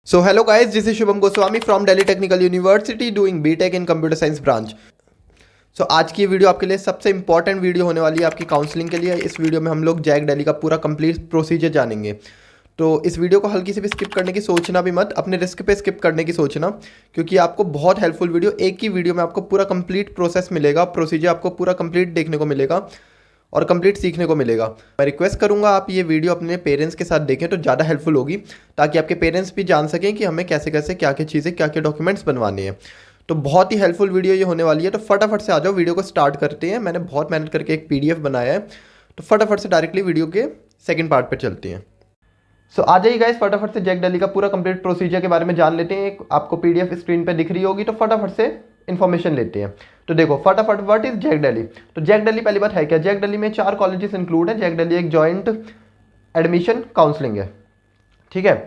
So hello guys, this is Shubham Goswami from Delhi Technical University doing BTech in Computer Science branch. So आज की ये video आपके लिए सबसे important video होने वाली है आपकी काउंसलिंग के लिए। इस वीडियो में हम लोग जैक दिल्ली का पूरा कंप्लीट प्रोसीजर जानेंगे। तो इस वीडियो को हल्की से भी स्किप करने की सोचना भी मत, अपने रिस्क पे स्किप करने की सोचना, क्योंकि आपको बहुत हेल्पफुल वीडियो, एक ही वीडियो में आपको पूरा कंप्लीट प्रोसेस मिलेगा, प्रोसीजर आपको पूरा कंप्लीट देखने को मिलेगा और कंप्लीट सीखने को मिलेगा। मैं रिक्वेस्ट करूंगा आप ये वीडियो अपने पेरेंट्स के साथ देखें तो ज़्यादा हेल्पफुल होगी, ताकि आपके पेरेंट्स भी जान सकें कि हमें कैसे कैसे क्या क्या चीज़ें क्या क्या डॉक्यूमेंट्स बनवाने हैं। तो बहुत ही हेल्पफुल वीडियो ये होने वाली है। तो फटाफट से आ जाओ, वीडियो को स्टार्ट करते हैं। मैंने बहुत मेहनत करके एक PDF बनाया है, तो फटाफट से डायरेक्टली वीडियो के सेकेंड पार्ट पर चलते हैं। सो आ जाइए गाइस, फटाफट से जैक दिल्ली का पूरा कंप्लीट प्रोसीजर के बारे में जान लेते हैं। एक आपको PDF स्क्रीन पे दिख रही होगी, तो फटाफट से इन्फॉर्मेशन लेते हैं। तो देखो फटाफट, व्हाट इज जैक दिल्ली। तो जैक दिल्ली पहली बात है क्या, जैक दिल्ली में 4 कॉलेजेस इंक्लूड है। जैक दिल्ली एक जॉइंट एडमिशन काउंसलिंग है, ठीक है।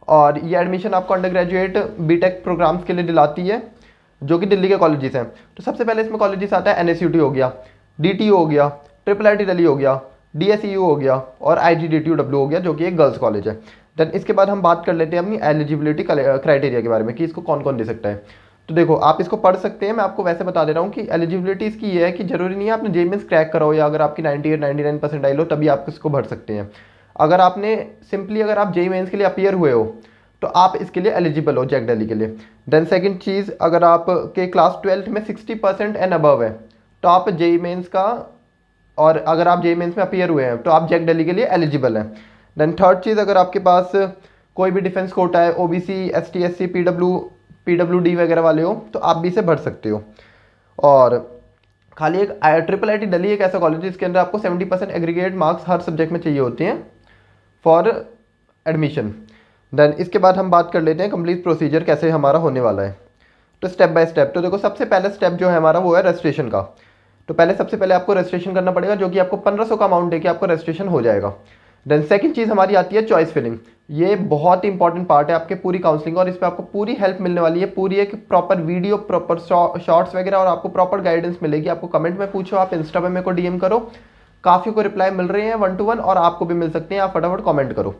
और ये एडमिशन आपको अंडर ग्रेजुएट BTech प्रोग्राम्स के लिए दिलाती है, जो कि दिल्ली के कॉलेजेस हैं। तो सबसे पहले इसमें कॉलेजेस आता है NSUT हो गया, DTU हो गया, IIIT दिल्ली हो गया, DSEU हो गया और IGDTUW हो गया, जो कि एक गर्ल्स कॉलेज है। देन इसके बाद हम बात कर लेते हैं अपनी एलिजिबिलिटी क्राइटेरिया के बारे में कि इसको कौन कौन दे सकता है। तो देखो आप इसको पढ़ सकते हैं, मैं आपको वैसे बता दे रहा हूँ कि एलिजिबिलिटी इसकी ये है कि जरूरी नहीं है आपने JEE मेंस क्रैक करा हो या अगर आपकी 98-99% आई लो तभी आप इसको भर सकते हैं। अगर आपने सिंपली अगर आप JEE मेंस के लिए अपीयर हुए हो तो आप इसके लिए एलिजिबल हो जैक दिल्ली के लिए। देन सेकंड चीज़, अगर आप के क्लास 12th में 60% एंड अबव है तो आप JEE मेंस का, और अगर आप JEE मेंस में अपीयर हुए हैं तो आप जैक दिल्ली के लिए एलिजिबल हैं। देन थर्ड चीज़, अगर आपके पास कोई भी डिफेंस कोटा है, OBC ST SC PWD वगैरह वाले हो तो आप भी इसे भर सकते हो। और खाली एक IIT दिल्ली एक ऐसा कॉलेज है जिसके अंदर आपको 70% एग्रीगेट मार्क्स हर सब्जेक्ट में चाहिए होते हैं फॉर एडमिशन। देन इसके बाद हम बात कर लेते हैं कंप्लीट प्रोसीजर कैसे हमारा होने वाला है। तो स्टेप बाय स्टेप, तो देखो सबसे पहला स्टेप जो है हमारा वो है रजिस्ट्रेशन का। तो सबसे पहले आपको रजिस्ट्रेशन करना पड़ेगा, जो कि आपको 1500 का अमाउंट देके आपको रजिस्ट्रेशन हो जाएगा। देन सेकंड चीज़ हमारी आती है चॉइस फिलिंग। ये बहुत ही इंपॉर्टेंट पार्ट है आपके पूरी काउंसलिंग, और इस पर आपको पूरी हेल्प मिलने वाली है, पूरी एक प्रॉपर वीडियो, प्रॉपर शॉर्ट्स वगैरह, और आपको प्रॉपर गाइडेंस मिलेगी। आपको कमेंट में पूछो, आप इंस्टा पे मेरे को DM करो, काफ़ी को रिप्लाई मिल रहे हैं 1 to 1, और आपको भी मिल सकते हैं, आप फटाफट कमेंट करो।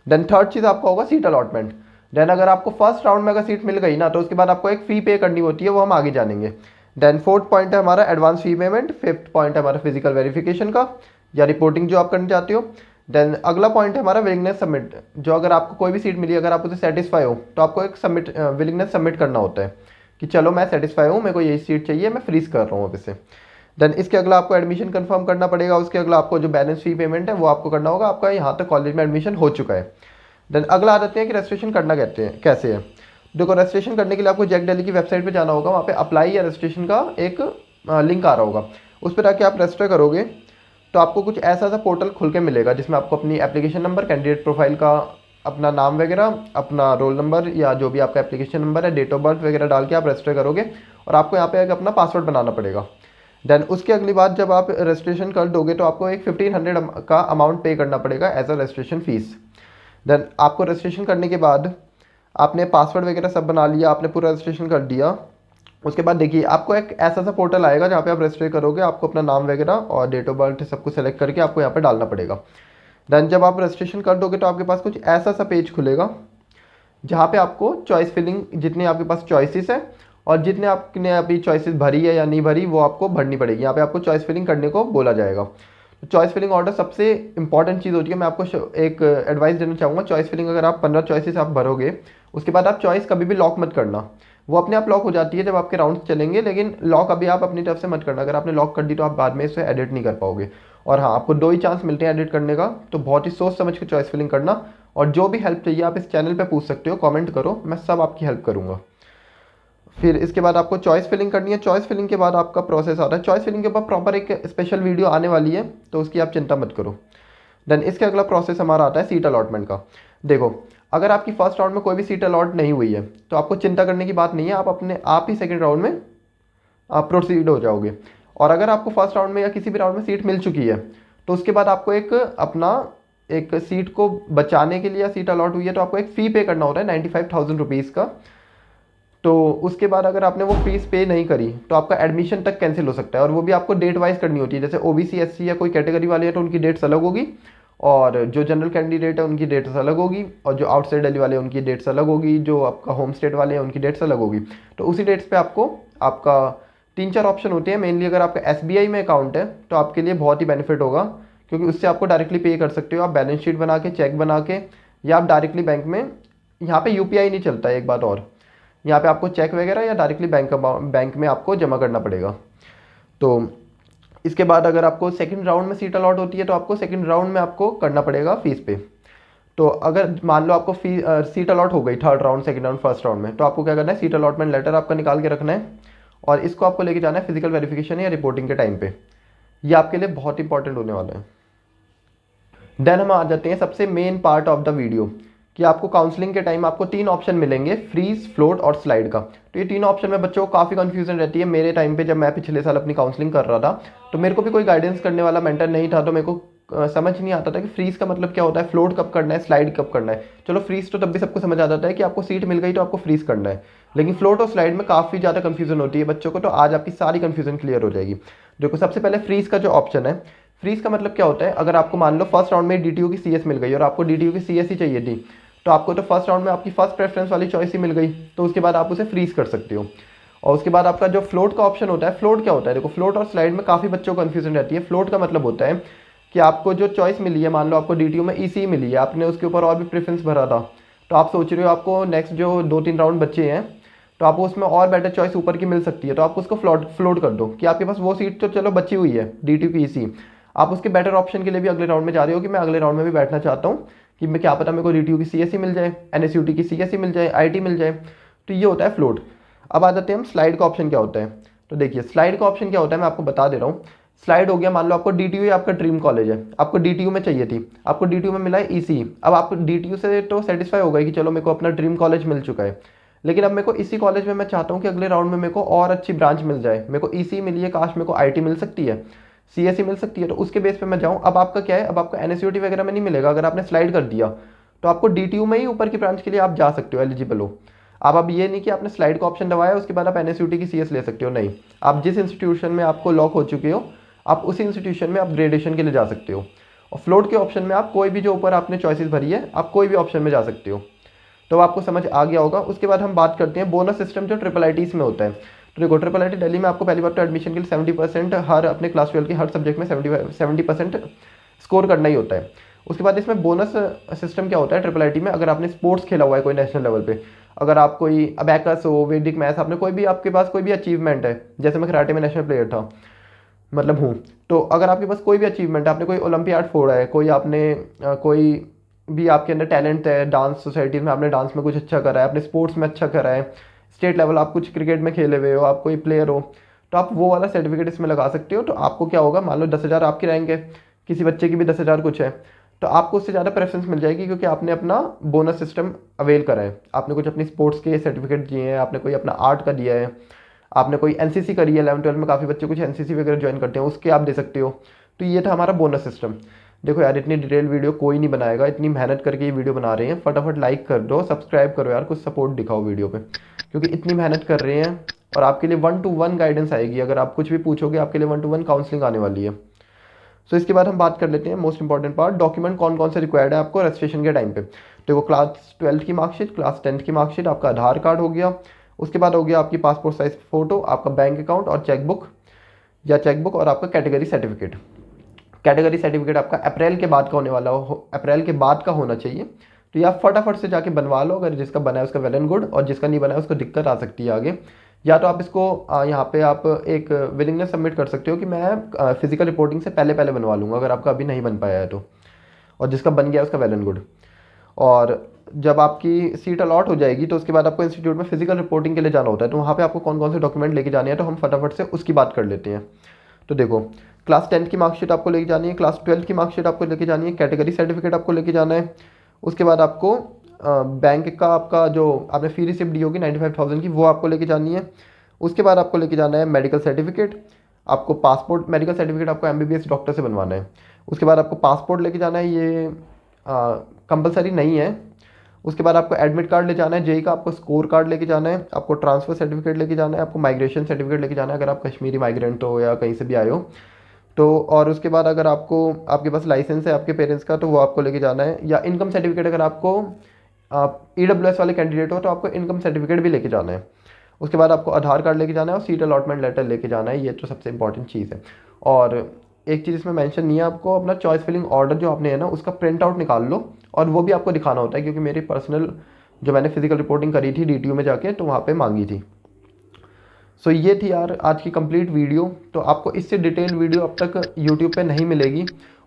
देन थर्ड चीज़ आपका होगा सीट अलॉटमेंट। देन अगर आपको फर्स्ट राउंड में अगर सीट मिल गई ना तो उसके बाद आपको एक फ़ी पे करनी होती है, वो हम आगे जानेंगे। देन फोर्थ पॉइंट है हमारा advance fee payment. Fifth point है हमारा फिजिकल वेरिफिकेशन का या रिपोर्टिंग जो आप करना चाहते हो। देन अगला पॉइंट है हमारा विलिंगनेस सबमिट, जो अगर आपको कोई भी सीट मिली अगर आप उसे सेटिस्फाई हो तो आपको एक विलिंगनेस सबमिट करना होता है कि चलो मैं सेटिस्फाई हूँ, मेरे को यही सीट चाहिए, मैं फ्रीज कर रहा हूँ अब इसे। देन इसके अगला आपको एडमिशन कंफर्म करना पड़ेगा, उसके अगला आपको जो बैलेंस फी पेमेंट है वो आपको करना होगा, आपका यहाँ तक कॉलेज में एडमिशन हो चुका है। देन अगला आ जाते हैं कि रजिस्ट्रेशन करना कहते हैं कैसे है। देखो रजिस्ट्रेशन करने के लिए आपको जैक दिल्ली की वेबसाइट पे जाना होगा, वहाँ पे अप्लाई या रजिस्ट्रेशन का एक लिंक आ रहा होगा, उस पर आके आप रजिस्टर करोगे तो आपको कुछ ऐसा सा पोर्टल खुल के मिलेगा जिसमें आपको अपनी एप्लीकेशन नंबर, कैंडिडेट प्रोफाइल का अपना नाम वगैरह, अपना रोल नंबर या जो भी आपका एप्लीकेशन नंबर है, डेट ऑफ बर्थ वगैरह डाल के आप रजिस्टर करोगे, और आपको यहाँ पे एक अपना पासवर्ड बनाना पड़ेगा। देन उसके अगली बात, जब आप रजिस्ट्रेशन कर दोगे तो आपको एक 1500 का अमाउंट पे करना पड़ेगा as a registration fees. Then आपको रजिस्ट्रेशन करने के बाद आपने पासवर्ड वगैरह सब बना लिया, आपने पूरा रजिस्ट्रेशन कर दिया, उसके बाद देखिए आपको एक ऐसा सा पोर्टल आएगा जहाँ पे आप रजिस्टर करोगे, आपको अपना नाम वगैरह और डेट ऑफ बर्थ सब कुछ सेलेक्ट करके आपको यहाँ पे डालना पड़ेगा। देन जब आप रजिस्ट्रेशन कर दोगे तो आपके पास कुछ ऐसा सा पेज खुलेगा जहाँ पे आपको चॉइस फिलिंग, जितने आपके पास चॉइसेस है और जितने आपने अभी चॉइसेस भरी है या नहीं भरी वो आपको भरनी पड़ेगी। यहाँ पे आपको चॉइस फिलिंग करने को बोला जाएगा। तो चॉइस फिलिंग ऑर्डर सबसे इंपॉर्टेंट चीज़ होती है। मैं आपको एक एडवाइस देना चाहूँगा, चॉइस फिलिंग अगर आप 15 चॉइसेस आप भरोगे उसके बाद आप चॉइस कभी भी लॉक मत करना, वो अपने आप लॉक हो जाती है जब आपके राउंड्स चलेंगे, लेकिन लॉक अभी आप अपनी तरफ से मत करना। अगर आपने लॉक कर दी तो आप बाद में इसे एडिट नहीं कर पाओगे। और हाँ, आपको 2 ही चांस मिलते हैं एडिट करने का, तो बहुत ही सोच समझ के चॉइस फिलिंग करना। और जो भी हेल्प चाहिए आप इस चैनल पे पूछ सकते हो, कमेंट करो, मैं सब आपकी हेल्प करूँगा। फिर इसके बाद आपको चॉइस फिलिंग करनी है। चॉइस फिलिंग के बाद आपका प्रोसेस आता है, चॉइस फिलिंग के बाद प्रॉपर एक स्पेशल वीडियो आने वाली है तो उसकी आप चिंता मत करो। देन इसके अगला प्रोसेस हमारा आता है सीट अलॉटमेंट का। देखो अगर आपकी फर्स्ट राउंड में कोई भी सीट अलॉट नहीं हुई है तो आपको चिंता करने की बात नहीं है, आप ही सेकेंड राउंड में आप प्रोसीड हो जाओगे। और अगर आपको फर्स्ट राउंड में या किसी भी राउंड में सीट मिल चुकी है तो उसके बाद आपको एक सीट को बचाने के लिए, या सीट अलॉट हुई है तो आपको एक फ़ी पे करना होता है 95,000 रुपीज़ का। तो उसके बाद अगर आपने वो फीस पे नहीं करी तो आपका एडमिशन तक कैंसिल हो सकता है, और वो भी आपको डेट वाइज करनी होती है। जैसे OBC SC या कोई कैटेगरी वाले हैं तो उनकी डेट्स अलग होगी, और जो जनरल कैंडिडेट है उनकी डेट्स अलग होगी, और जो आउटसाइड दिल्ली वाले हैं उनकी डेट्स अलग होगी, जो आपका होम स्टेट वाले हैं उनकी डेट्स अलग होगी। तो उसी डेट्स पे आपको आपका 3-4 ऑप्शन होते हैं। मेनली अगर आपका एसबीआई में अकाउंट है तो आपके लिए बहुत ही बेनिफिट होगा, क्योंकि उससे आपको डायरेक्टली पे कर सकते हो आप बैलेंस शीट बना के, चेक बना के, या आप डायरेक्टली बैंक में, यहाँ पे यूपीआई नहीं चलता है एक बात और, यहाँ पे आपको चेक वगैरह या डायरेक्टली बैंक में आपको जमा करना पड़ेगा। तो इसके बाद अगर आपको सेकंड राउंड में सीट अलॉट होती है तो आपको सेकंड राउंड में आपको करना पड़ेगा फीस पे। तो अगर मान लो आपको सीट अलॉट हो गई third round, second round, first round में, तो आपको क्या करना है, सीट अलॉटमेंट लेटर आपका निकाल के रखना है, और इसको आपको लेके जाना है फिजिकल वेरिफिकेशन या रिपोर्टिंग के टाइम पे। ये आपके लिए बहुत इंपॉर्टेंट होने वाला है। देन हम आ जाते हैं सबसे main part of the video, कि आपको काउंसलिंग के टाइम आपको 3 ऑप्शन मिलेंगे, फ्रीज, फ्लोट और स्लाइड का। तो ये 3 ऑप्शन में बच्चों को काफ़ी कंफ्यूजन रहती है। मेरे टाइम पे जब मैं पिछले साल अपनी काउंसलिंग कर रहा था तो मेरे को भी कोई गाइडेंस करने वाला मेंटर नहीं था, तो मेरे को समझ नहीं आता था कि फ्रीज का मतलब क्या होता है, फ्लोट कब करना है, स्लाइड कब करना है। चलो फ्रीज तो तब भी सबको समझ आ जाता है कि आपको सीट मिल गई तो आपको फ्रीज करना है, लेकिन फ्लोट और स्लाइड में काफ़ी ज़्यादा कन्फ्यूजन होती है बच्चों को। तो आज आपकी सारी कन्फ्यूजन क्लियर हो जाएगी। देखो सबसे पहले फ्रीज का जो ऑप्शन है, फ्रीज का मतलब क्या होता है, अगर आपको मान लो फर्स्ट राउंड में डीटीयू की सीएस मिल गई और आपको डीटीयू की सीएस ही चाहिए थी, तो आपको तो फर्स्ट राउंड में आपकी फर्स्ट प्रेफरेंस वाली चॉइस ही मिल गई, तो उसके बाद आप उसे फ्रीज कर सकते हो। और उसके बाद आपका जो फ्लोट का ऑप्शन होता है, फ्लोट क्या होता है, देखो फ्लोट और स्लाइड में काफ़ी बच्चों को कन्फ्यूजन रहती है। फ्लोट का मतलब होता है कि आपको जो चॉइस मिली है, मान लो आपको डीटीयू में ईसी मिली है, आपने उसके ऊपर और भी प्रेफरेंस भरा था, तो आप सोच रहे हो आपको नेक्स्ट जो 2-3 राउंड बचे हैं तो आपको उसमें और बेटर चॉइस ऊपर की मिल सकती है, तो आप उसको फ्लोट कर दो कि आपके पास वो सीट तो चलो बची हुई है डीटीयू की ईसी, आप उसके बेटर ऑप्शन के लिए भी अगले राउंड में जा रहे हो कि मैं अगले राउंड में भी बैठना चाहता हूँ, कि मैं क्या पता मेरे को डीटीयू की सीएससी मिल जाए, एनएसयूटी की सीएससी मिल जाए, आईटी मिल जाए। तो ये होता है फ्लोट। अब आ जाते हैं हम स्लाइड का ऑप्शन क्या होता है। तो देखिए स्लाइड का ऑप्शन क्या होता है, मैं आपको बता दे रहा हूँ। स्लाइड हो गया, मान लो आपको डीटीयू आपका ड्रीम कॉलेज है, आपको डीटीयू में चाहिए थी, आपको डीटीयू में मिला है ईसी। अब आप डीटीयू से तो सेटिस्फाई हो गए कि चलो मेरे को अपना ड्रीम कॉलेज मिल चुका है, लेकिन अब मेरे को इसी कॉलेज में मैं चाहता हूँ कि अगले राउंड में मेरे को और अच्छी ब्रांच मिल जाए, मेरे को ईसी मिली है, काश मेरे को आईटी मिल सकती है, सीएससी मिल सकती है, तो उसके बेस पे मैं जाऊँ। अब आपका क्या है, अब आपको एनएसयूटी वगैरह में नहीं मिलेगा, अगर आपने स्लाइड कर दिया तो आपको डीटीयू में ही ऊपर की ब्रांच के लिए आप जा सकते हो, एलिजिबल हो आप। अब ये नहीं कि आपने स्लाइड का ऑप्शन दबाया उसके बाद आप एनएसयूटी की सीएस ले सकते हो, नहीं, आप जिस इंस्टीट्यूशन में आपको लॉक हो चुके हो आप उसी इंस्टीट्यूशन में आप ग्रेडेशन के लिए जा सकते हो। और फ्लोट के ऑप्शन में आप कोई भी जो ऊपर आपने चॉइसेस भरी है आप कोई भी ऑप्शन में जा सकते हो। तो आपको समझ आ गया होगा। उसके बाद हम बात करते हैं बोनस सिस्टम जो ट्रिपल आईटीज़ में होता है। तो देखो ट्रिपल आईटी दिल्ली में आपको पहली बार तो एडमिशन के लिए 70% हर अपने क्लास 12 की हर सब्जेक्ट में 70% स्कोर करना ही होता है। उसके बाद इसमें बोनस सिस्टम क्या होता है ट्रिपल आईटी में, अगर आपने स्पोर्ट्स खेला हुआ है कोई नेशनल लेवल पे, अगर आप कोई अबैकस हो, वैदिक मैथ्स, आपने कोई भी, आपके पास कोई भी अचीवमेंट है, जैसे मैं कराटे में नेशनल प्लेयर था मतलब हूँ, तो अगर आपके पास कोई भी अचीवमेंट है, आपने कोई ओलंपियाड फोड़ा है, कोई आपने कोई भी आपके अंदर टैलेंट है, डांस सोसाइटी में आपने डांस में कुछ अच्छा करा है, आपने स्पोर्ट्स में अच्छा करा है, स्टेट लेवल आप कुछ क्रिकेट में खेले हुए हो, आप कोई प्लेयर हो, तो आप वो वाला सर्टिफिकेट इसमें लगा सकते हो। तो आपको क्या होगा, मान लो 10,000 आपके रहेंगे, किसी बच्चे की भी 10,000 कुछ है, तो आपको उससे ज़्यादा प्रेफरेंस मिल जाएगी, क्योंकि आपने अपना बोनस सिस्टम अवेल करा है, आपने कुछ अपनी स्पोर्ट्स के सर्टिफिकेट दिए हैं, आपने कोई अपना आर्ट का दिया है, आपने कोई एनसीसी करी है, 11-12 में काफ़ी बच्चे कुछ एनसीसी वगैरह ज्वाइन करते हैं, उसके आप दे सकते हो। तो ये था हमारा बोनस सिस्टम। देखो यार इतनी डिटेल वीडियो कोई नहीं बनाएगा, इतनी मेहनत करके ये वीडियो बना रहे हैं, फटाफट लाइक कर दो, सब्सक्राइब करो यार, कुछ सपोर्ट दिखाओ वीडियो पे, क्योंकि इतनी मेहनत कर रहे हैं और आपके लिए 1-to-1 गाइडेंस आएगी। अगर आप कुछ भी पूछोगे आपके लिए 1-to-1 काउंसलिंग आने वाली है। सो इसके बाद हम बात कर लेते हैं मोस्ट इंपॉर्टेंट पार्ट, डॉक्यूमेंट कौन कौन से रिक्वायर्ड है आपको रजिस्ट्रेशन के टाइम पे। देखो क्लास 12 की मार्कशीट, क्लास 10 की मार्कशीट, आपका आधार कार्ड हो गया, उसके बाद हो गया आपकी पासपोर्ट साइज फोटो, आपका बैंक अकाउंट और चेकबुक और आपका कैटेगरी सर्टिफिकेट। कैटेगरी सर्टिफिकेट आपका अप्रैल के बाद का होने वाला हो, अप्रैल के बाद का होना चाहिए। तो ये आप फटाफट से जाके बनवा लो, अगर जिसका बना है उसका वेल एंड गुड, और जिसका नहीं बना है उसको दिक्कत आ सकती है आगे। या तो आप इसको यहाँ पे आप एक विलिंगनेस सबमिट कर सकते हो कि मैं फिजिकल रिपोर्टिंग से पहले पहले बनवा लूँगा, अगर आपका अभी नहीं बन पाया है तो, और जिसका बन गया उसका वेल एंड गुड। और जब आपकी सीट अलॉट हो जाएगी तो उसके बाद आपको इंस्टीट्यूट में फिजिकल रिपोर्टिंग के लिए जाना होता है, तो वहाँ पे आपको कौन कौन से डॉक्यूमेंट लेके जाने हैं, तो हम फटाफट से उसकी बात कर लेते हैं। तो देखो क्लास 10 की मार्कशीट आपको लेके जानी है, क्लास 12 की मार्कशीट आपको लेके जानी है, कैटेगरी सर्टिफिकेट आपको लेके जाना है। उसके बाद आपको बैंक का आपका जो आपने फी रिसिप्ट दी होगी 95,000 की, वो आपको लेके जानी है। उसके बाद आपको लेके जाना है मेडिकल सर्टिफिकेट, आपको पासपोर्ट, मेडिकल सर्टिफिकेट आपको एमबीबीएस डॉक्टर से बनवाना है। उसके बाद आपको पासपोर्ट लेके जाना है, ये कंपलसरी नहीं है। उसके बाद आपको एडमिट कार्ड ले जाना है, जेई का आपको स्कोर कार्ड लेके जाना है, आपको ट्रांसफ़र सर्टिफिकेट लेके जाना है, आपको माइग्रेशन सर्टिफिकेट लेके जाना है, अगर आप कश्मीरी माइग्रेंट हो या कहीं से भी आए हो तो और उसके बाद अगर आपको आपके पास लाइसेंस है आपके पेरेंट्स का तो वो आपको लेके जाना है, या इनकम सर्टिफिकेट अगर आपको आप EWS वाले कैंडिडेट हो तो आपको इनकम सर्टिफिकेट भी लेके जाना है। उसके बाद आपको आधार कार्ड लेके जाना है और सीट अलॉटमेंट लेटर लेके जाना है, ये तो सबसे इंपॉर्टेंट चीज़ है। और एक चीज़ इसमें मेंशन नहीं है, आपको अपना चॉइस फिलिंग ऑर्डर जो आपने है ना उसका प्रिंट आउट निकाल लो, और वो भी आपको दिखाना होता है, क्योंकि मेरी पर्सनल जो मैंने फिजिकल रिपोर्टिंग करी थी DTU में जाके तो वहाँ पे मांगी थी। सो ये थी यार आज की कंप्लीट वीडियो। तो आपको इससे डिटेल वीडियो अब तक यूट्यूब पे नहीं मिलेगी,